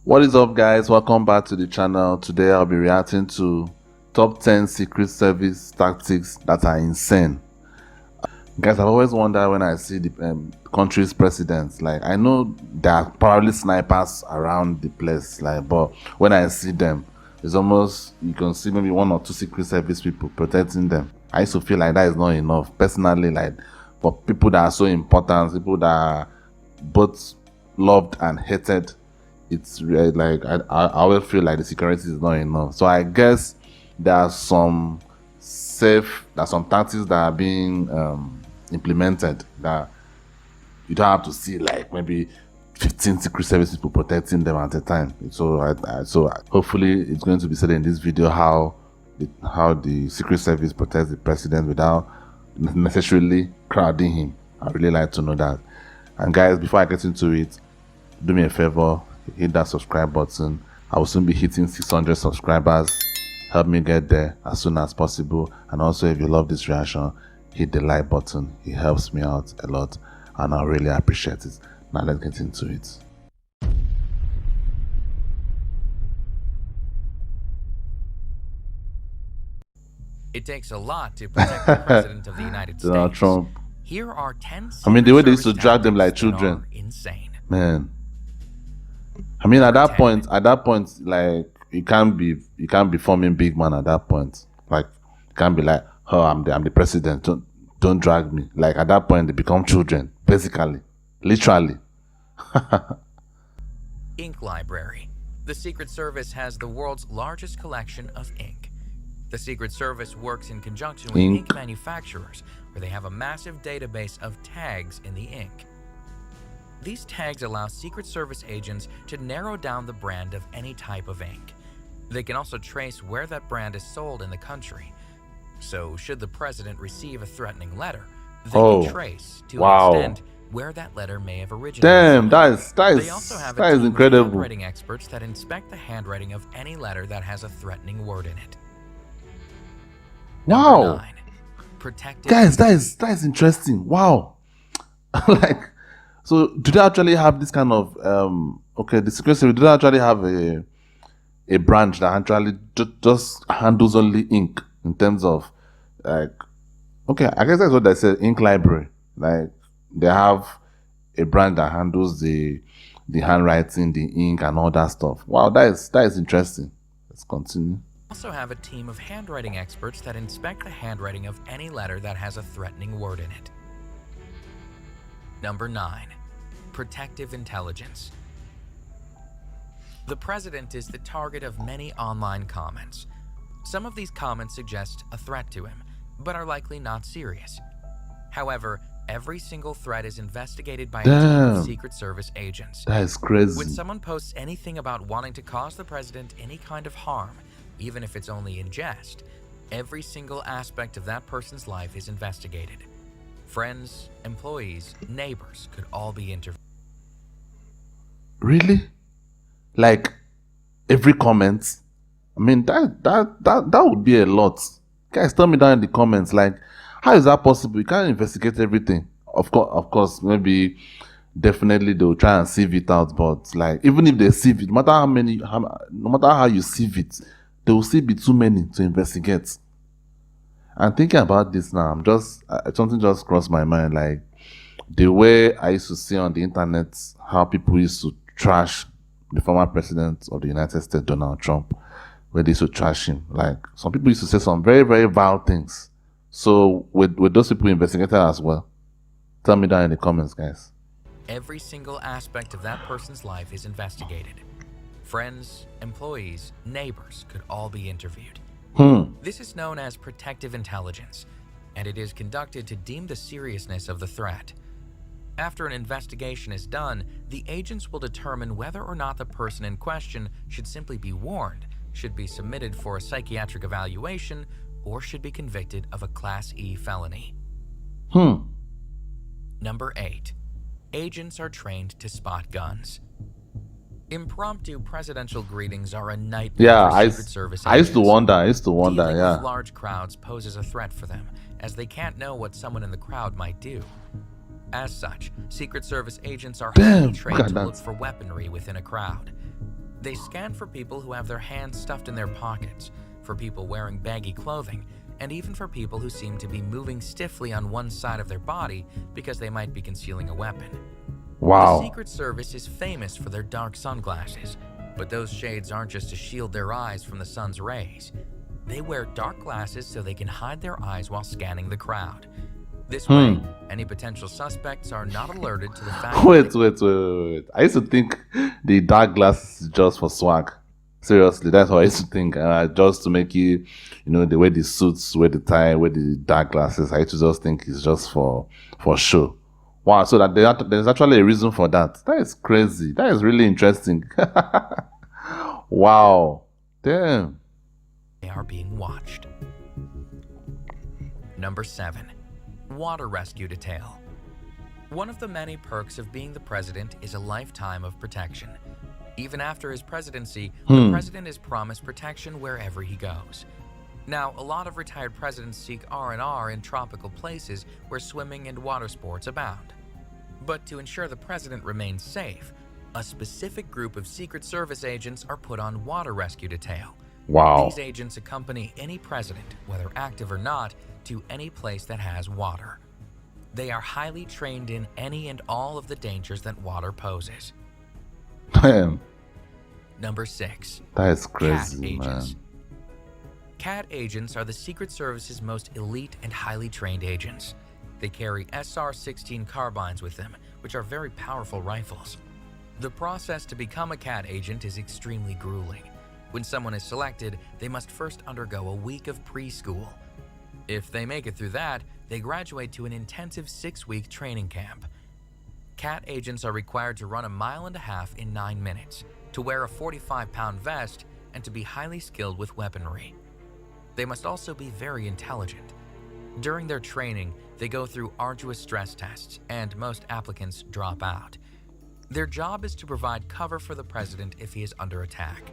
What is up, guys? Welcome back to the channel. Today I'll be reacting to top 10 secret service tactics that are insane. Guys, I've always wondered when I see the country's presidents, like, I know there are probably snipers around the place, like, but when I see them, it's almost, you can see maybe one or two secret service people protecting them. I used to feel like that is not enough personally, like, for people that are so important, people that are both loved and hated. It's really, like, I always feel like the security is not enough. So I guess there are some tactics that are being implemented that you don't have to see like maybe 15 secret service people protecting them at a time. So hopefully it's going to be said in this video how the secret service protects the president without necessarily crowding him. I really like to know that. And guys, before I get into it, do me a favor, hit that subscribe button. I will soon be hitting 600 subscribers. Help me get there as soon as possible. And also, if you love this reaction, hit the like button. It helps me out a lot and I really appreciate it. Now let's get into it. It takes a lot to protect the president of the United States. Donald Trump. Here are 10. I mean, the way they used to drag them like children. Insane. Man. I mean, at that point, like, you can't be forming big man at that point. Like, you can't be like, oh, I'm the president. Don't drag me. Like, at that point, they become children, basically, literally. Ink library. The Secret Service has the world's largest collection of ink. The Secret Service works in conjunction with ink manufacturers, where they have a massive database of tags in the ink. These tags allow Secret Service agents to narrow down the brand of any type of ink. They can also trace where that brand is sold in the country. So should the president receive a threatening letter, they can trace to an extent where that letter may have originated. Damn, that they also have a team incredible. Of handwriting experts that inspect the handwriting of any letter that has a threatening word in it. Wow. Number 9. Protective. Guys, that is interesting. Wow. Like, so do they actually have this kind of the Secret Service, do they actually have a branch that actually just handles only ink in terms of, like, okay, I guess that's what they say, ink library. Like, they have a branch that handles the handwriting, the ink and all that stuff. Wow, that is interesting. Let's continue. Also have a team of handwriting experts that inspect the handwriting of any letter that has a threatening word in it. Number 9. Protective intelligence. The president is the target of many online comments. Some of these comments suggest a threat to him, but are likely not serious. However, every single threat is investigated by a team of Secret Service agents. That is crazy. When someone posts anything about wanting to cause the president any kind of harm, even if it's only in jest, every single aspect of that person's life is investigated. Friends, employees, neighbors could all be interviewed. Really? Like, every comment? I mean, that would be a lot. Guys, tell me down in the comments, like, how is that possible? You can't investigate everything. Of course, maybe, definitely they'll try and sieve it out, but like, even if they sieve it, no matter how you sieve it, there will still be too many to investigate. And thinking about this now, something just crossed my mind, like, the way I used to see on the internet how people used to trash the former president of the United States, Donald Trump, where they used to trash him. Like, some people used to say some very, very vile things. So, with those people investigated as well? Tell me down in the comments, guys. Every single aspect of that person's life is investigated. Friends, employees, neighbors could all be interviewed. This is known as protective intelligence, and it is conducted to deem the seriousness of the threat. After an investigation is done, the agents will determine whether or not the person in question should simply be warned, should be submitted for a psychiatric evaluation, or should be convicted of a Class E felony. Number 8. Agents are trained to spot guns. Impromptu presidential greetings are a nightmare for Secret Service agents. I used to wonder, Dealing yeah. with large crowds poses a threat for them, as they can't know what someone in the crowd might do. As such, Secret Service agents are highly trained to look for weaponry within a crowd. They scan for people who have their hands stuffed in their pockets, for people wearing baggy clothing, and even for people who seem to be moving stiffly on one side of their body because they might be concealing a weapon. The Wow. Secret Service is famous for their dark sunglasses, but those shades aren't just to shield their eyes from the sun's rays. They wear dark glasses so they can hide their eyes while scanning the crowd. This way, any potential suspects are not alerted to the fact Wait. I used to think the dark glasses is just for swag. Seriously, that's what I used to think. Just to make you, the way the suits, wear the tie, wear the dark glasses. I used to just think it's just for show. Wow, so that there's actually a reason for that. That is crazy. That is really interesting. Wow. Damn. they are being watched. Number 7. Water Rescue Detail. One of the many perks of being the president is a lifetime of protection. Even after his presidency, the president is promised protection wherever he goes. Now, a lot of retired presidents seek R&R in tropical places where swimming and water sports abound. But to ensure the president remains safe, a specific group of Secret Service agents are put on water rescue detail. Wow. These agents accompany any president, whether active or not, to any place that has water. They are highly trained in any and all of the dangers that water poses. Damn. Number 6. That is CAT crazy, man. agents. CAT agents are the Secret Service's most elite and highly trained agents. They carry SR-16 carbines with them, which are very powerful rifles. The process to become a CAT agent is extremely grueling. When someone is selected, they must first undergo a week of preschool. If they make it through that, they graduate to an intensive 6-week training camp. CAT agents are required to run 1.5 miles in 9 minutes, to wear a 45-pound vest, and to be highly skilled with weaponry. They must also be very intelligent. During their training, they go through arduous stress tests, and most applicants drop out. Their job is to provide cover for the president if he is under attack.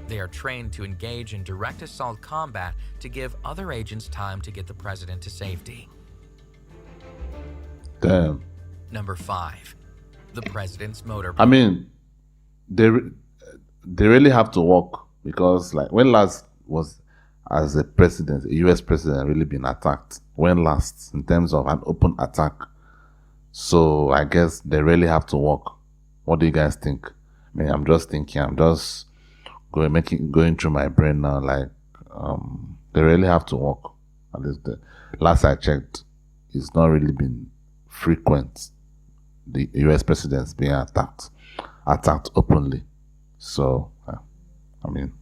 They are trained to engage in direct assault combat to give other agents time to get the president to safety. Damn. Number 5. The President's Motor. I mean, they really have to work, because like when last was as a president, a US president really been attacked? When last in terms of an open attack? So I guess they really have to work. What do you guys think? I mean, I'm just thinking, I'm just going through my brain now, like they really have to work. At least the last I checked, it's not really been frequent, the US presidents being attacked openly. So I mean,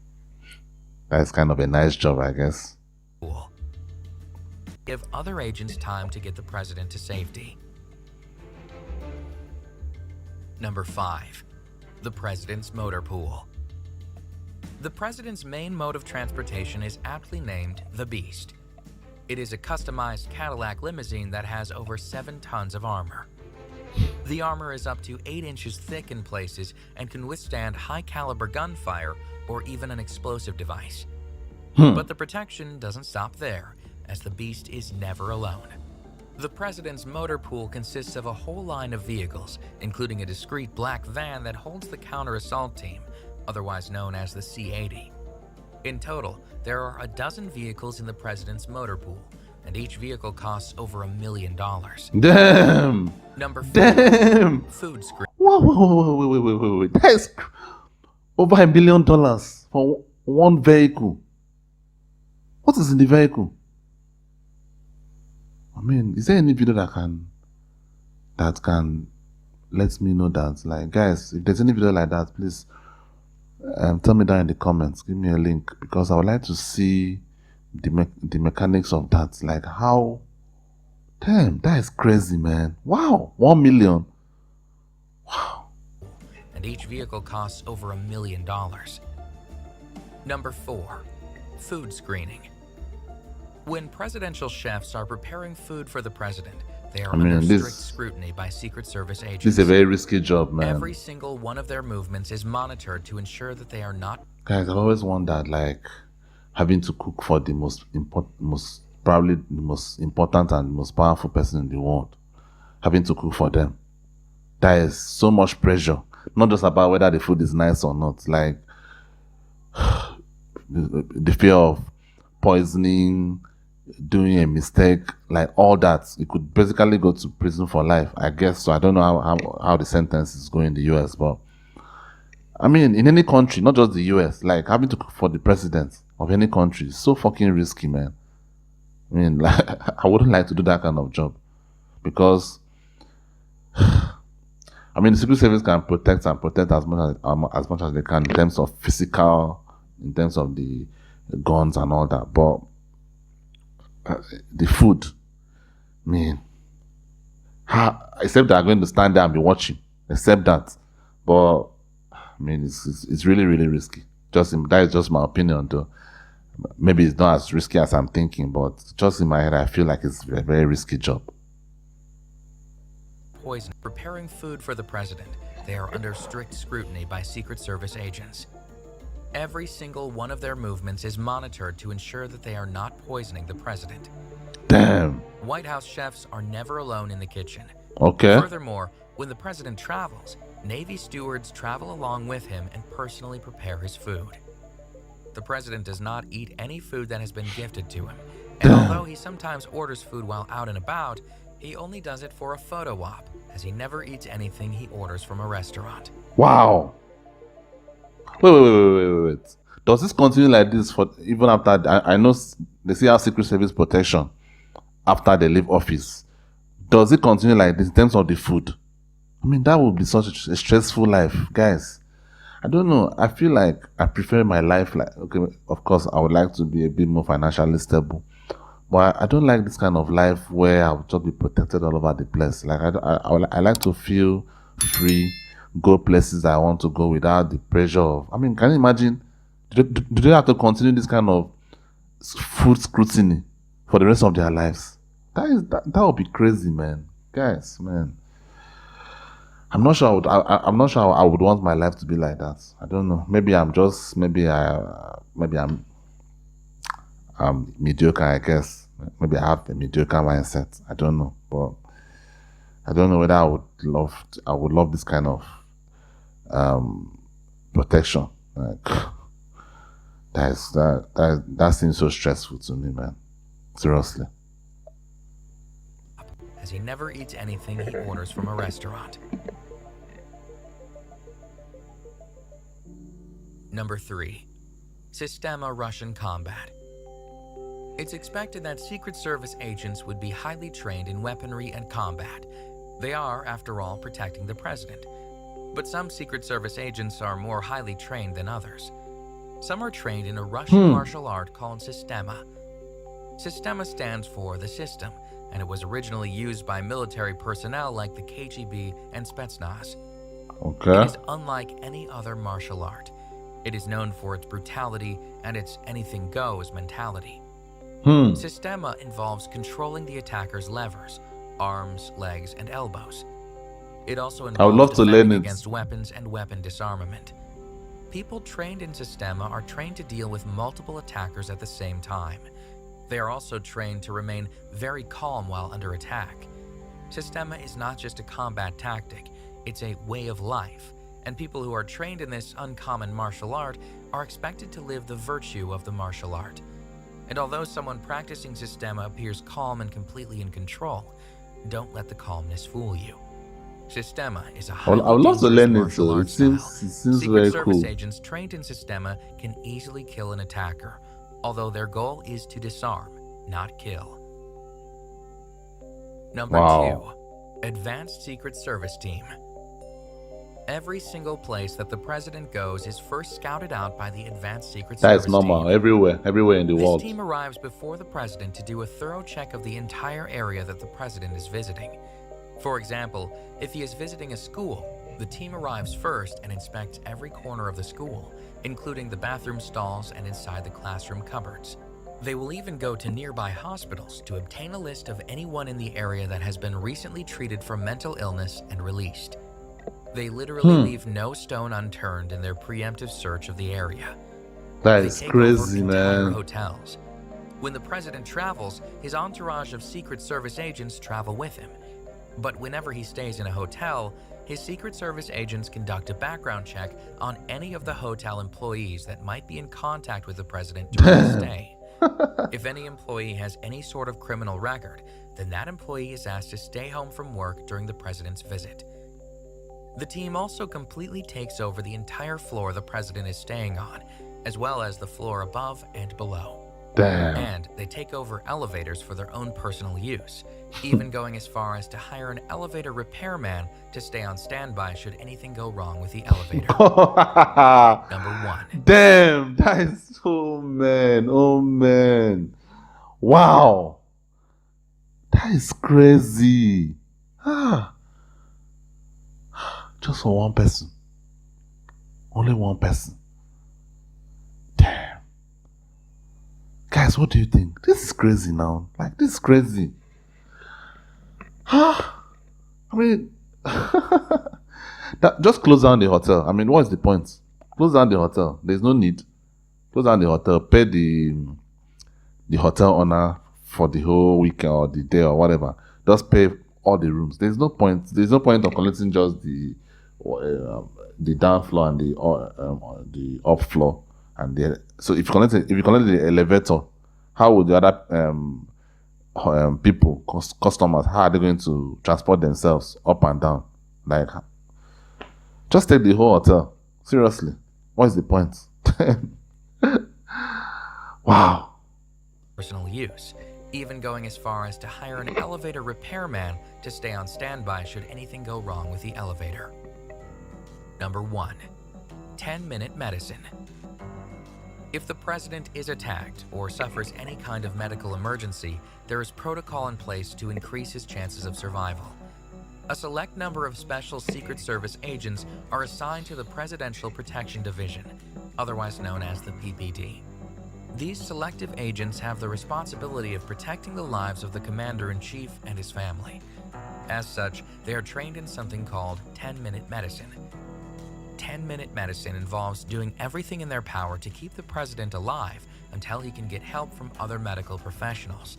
that's kind of a nice job, I guess. Give other agents time to get the president to safety. Number 5. The President's Motor Pool. The president's main mode of transportation is aptly named the Beast. It is a customized Cadillac limousine that has over 7 tons of armor. The armor is up to 8 inches thick in places and can withstand high-caliber gunfire or even an explosive device. But the protection doesn't stop there, as the Beast is never alone. The president's motor pool consists of a whole line of vehicles, including a discreet black van that holds the counter-assault team, otherwise known as the C-80. In total, there are a dozen vehicles in the president's motor pool, and each vehicle costs over $1 million. Damn. Number 4. Damn. Food screen. Wait. That's over $1 million for one vehicle. What is in the vehicle? I mean, is there any video that can let me know that? Like, guys, if there's any video like that, please tell me down in the comments. Give me a link, because I would like to see the mechanics of that. Like, how? Damn, that is crazy, man. Wow, 1 million. Wow. And each vehicle costs over $1 million. Number 4. Food screening. When presidential chefs are preparing food for the president, they are under strict scrutiny by Secret Service agents. This is a very risky job, man. Every single one of their movements is monitored to ensure that they are not... Guys, I've always wondered, like, having to cook for the probably the most important and most powerful person in the world. Having to cook for them. That is so much pressure. Not just about whether the food is nice or not. Like, the fear of poisoning, doing a mistake, like all that. You could basically go to prison for life, I guess. So I don't know how the sentence is going in the US, but I mean, in any country, not just the US, like having to cook for the president of any country is so fucking risky, man. I mean, like, I wouldn't like to do that kind of job because, I mean, the Secret Service can protect as much as they can in terms of physical, in terms of the guns and all that, but the food, I mean, except they are going to stand there and be watching, except that, but I mean, it's really, really risky. That is just my opinion, though. Maybe it's not as risky as I'm thinking, but just in my head, I feel like it's a very risky job. Poison. Preparing food for the president, they are under strict scrutiny by Secret Service agents. Every single one of their movements is monitored to ensure that they are not poisoning the president. Damn. White House chefs are never alone in the kitchen. Okay. Furthermore, when the president travels, Navy stewards travel along with him and personally prepare his food. The president does not eat any food that has been gifted to him, and although he sometimes orders food while out and about, he only does it for a photo op, as he never eats anything he orders from a restaurant. Wow. Wait. Does this continue like this for even after? I know they say our Secret Service protection after they leave office. Does it continue like this in terms of the food? I mean, that would be such a stressful life, guys. I don't know. I feel like I prefer my life like, okay, of course, I would like to be a bit more financially stable, but I don't like this kind of life where I would just be protected all over the place. Like, I like to feel free, go places I want to go without the pressure of, I mean, can you imagine? Do they have to continue this kind of food scrutiny for the rest of their lives? That would be crazy, man. Guys, man. I'm not sure I would want my life to be like that. I don't know. Maybe I'm mediocre, I guess. Maybe I have a mediocre mindset. I don't know. But I don't know whether I would love this kind of protection. Like, that seems so stressful to me, man. Seriously. As he never eats anything he orders from a restaurant. Number 3. Systema Russian combat. It's expected that Secret Service agents would be highly trained in weaponry and combat. They are, after all, protecting the president. But some Secret Service agents are more highly trained than others. Some are trained in a Russian martial art called Systema. Systema stands for the system, and it was originally used by military personnel like the KGB and Spetsnaz. Okay. It is unlike any other martial art. It is known for its brutality and its anything goes mentality. Systema involves controlling the attacker's levers, arms, legs, and elbows. It also I would love involves to learn defending it. against weapons and weapon disarmament. People trained in Systema are trained to deal with multiple attackers at the same time. They are also trained to remain very calm while under attack. Systema is not just a combat tactic, it's a way of life, and people who are trained in this uncommon martial art are expected to live the virtue of the martial art. And although someone practicing Systema appears calm and completely in control, don't let the calmness fool you. Systema is a highly I would love to dangerous learn it, martial so it art seems style. Secret very Service cool. agents trained in Systema can easily kill an attacker, although their goal is to disarm, not kill. Number 2. Advanced Secret Service Team. Every single place that the president goes is first scouted out by the Advanced Secret That Service is normal team. everywhere in the This world. team arrives before the president to do a thorough check of the entire area that the president is visiting. For example, if he is visiting a school, the team arrives first and inspects every corner of the school, including the bathroom stalls and inside the classroom cupboards. They will even go to nearby hospitals to obtain a list of anyone in the area that has been recently treated for mental illness and released. They literally leave no stone unturned in their preemptive search of the area. That They is take crazy, over entire man. hotels. When the president travels, his entourage of Secret Service agents travel with him. But whenever he stays in a hotel, his Secret Service agents conduct a background check on any of the hotel employees that might be in contact with the president during his stay. If any employee has any sort of criminal record, then that employee is asked to stay home from work during the president's visit. The team also completely takes over the entire floor the president is staying on, as well as the floor above and below. Damn. And they take over elevators for their own personal use, even going as far as to hire an elevator repairman to stay on standby should anything go wrong with the elevator. Number 1. Damn, that is, oh man. Wow. That is crazy. Just for one person. Only one person. Damn. Guys, what do you think? This is crazy now. Like, this is crazy. I mean, just close down the hotel. I mean, what's the point? Close down the hotel. There's no need. Close down the hotel. Pay the hotel owner for the whole weekend or the day or whatever. Just pay all the rooms. There's no point. There's no point of collecting just the down floor and the up floor. And so if you connect the elevator, how would the other people, customers, how are they going to transport themselves up and down? Like, just take the whole hotel. Seriously, what is the point? Wow. Personal use, even going as far as to hire an elevator repairman to stay on standby should anything go wrong with the elevator. Number 1. 10-minute medicine. If the president is attacked or suffers any kind of medical emergency, there is protocol in place to increase his chances of survival. A select number of special Secret Service agents are assigned to the Presidential Protection Division, otherwise known as the PPD. These selective agents have the responsibility of protecting the lives of the Commander-in-Chief and his family. As such, they are trained in something called 10-minute medicine. 10-minute medicine involves doing everything in their power to keep the president alive until he can get help from other medical professionals.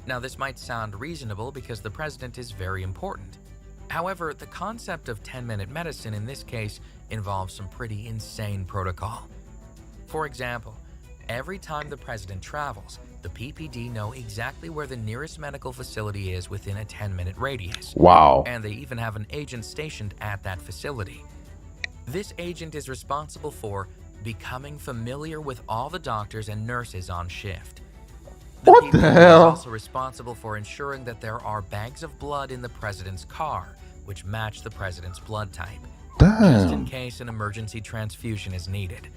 Now, this might sound reasonable because the president is very important. However, the concept of 10-minute medicine in this case involves some pretty insane protocol. For example, every time the president travels, the PPD know exactly where the nearest medical facility is within a 10-minute radius. Wow. And they even have an agent stationed at that facility. This agent is responsible for becoming familiar with all the doctors and nurses on shift. What the hell? Is also responsible for ensuring that there are bags of blood in the president's car, which match the president's blood type, just in case an emergency transfusion is needed.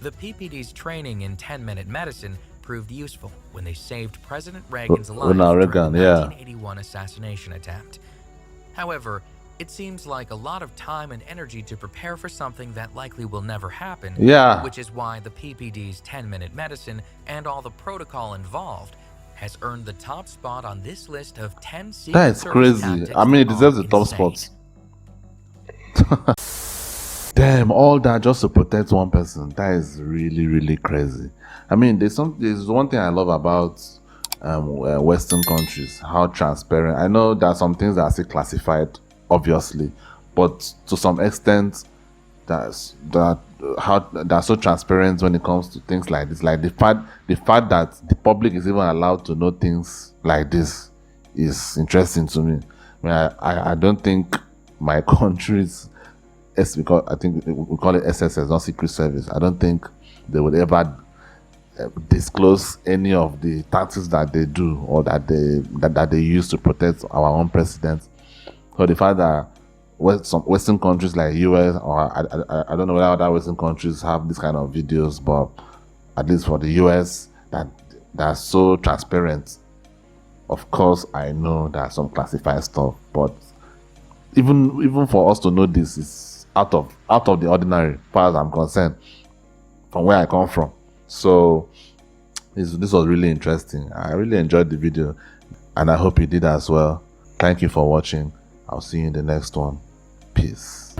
The PPD's training in 10-minute medicine proved useful when they saved President Reagan's life during the 1981 assassination attempt. However, it seems like a lot of time and energy to prepare for something that likely will never happen, which is why the PPD's 10-minute medicine and all the protocol involved has earned the top spot on this list of 10 secret That is crazy. I mean, it deserves the top spot. Damn, all that just to protect one person. That is really, really crazy. I mean, there's one thing I love about Western countries, how transparent. I know there are some things that are still classified, obviously, but to some extent, that's so transparent when it comes to things like this. Like the fact that the public is even allowed to know things like this is interesting to me. I mean, I don't think my country's, because I think we call it SSS, not Secret Service. I don't think they would ever disclose any of the tactics that they do or that they use to protect our own president. So the fact that some Western countries like US, or I don't know whether other Western countries have this kind of videos, but at least for the US, that are so transparent. Of course, I know there's some classified stuff, but even for us to know this is out of the ordinary, as far as I'm concerned, from where I come from. So this was really interesting. I really enjoyed the video, and I hope you did as well. Thank you for watching. I'll see you in the next one. Peace.